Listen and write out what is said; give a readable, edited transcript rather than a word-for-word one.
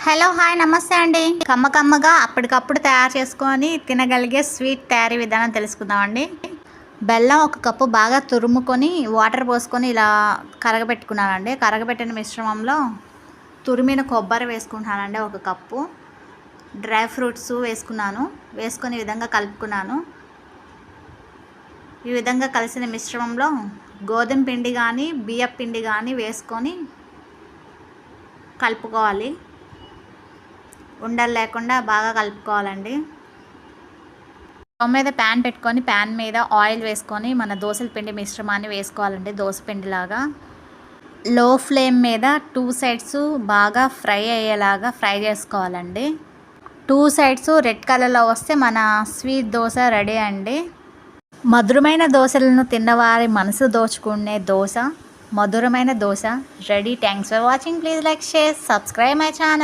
Hello hi నమస్తే అండి. కమ్మగా అప్పటికప్పుడు తయారు చేసుకొని తినగలిగే స్వీట్ తయారీ విధానం తెలుసుకుందామండి. బెల్లం ఒక కప్పు బాగా తురుముకొని వాటర్ పోసుకొని ఇలా కరగబెట్టుకున్నానండి. కరగబెట్టిన మిశ్రమంలో తురిమిన కొబ్బరి వేసుకుంటున్నానండి. ఒక కప్పు డ్రై ఫ్రూట్స్ వేసుకున్నాను. వేసుకొని ఈ విధంగా కలుపుకున్నాను. ఈ విధంగా కలిసిన మిశ్రమంలో గోధుమ పిండి కానీ బియ్యం పిండి కానీ వేసుకొని కలుపుకోవాలి. ఉండలు లేకుండా బాగా కలుపుకోవాలండి. స్టవ్ మీద ప్యాన్ పెట్టుకొని ప్యాన్ మీద ఆయిల్ వేసుకొని మన దోసల పిండి మిశ్రమాన్ని వేసుకోవాలండి. దోస పిండిలాగా లో ఫ్లేమ్ మీద 2 సైడ్స్ బాగా ఫ్రై అయ్యేలాగా ఫ్రై చేసుకోవాలండి. 2 సైడ్స్ రెడ్ కలర్లో వస్తే మన స్వీట్ దోశ రెడీ అండి. మధురమైన దోశలను తిన్నవారి మనసు దోచుకునే దోశ, మధురమైన dosa ready. Thanks for watching. Please like, share, subscribe my channel.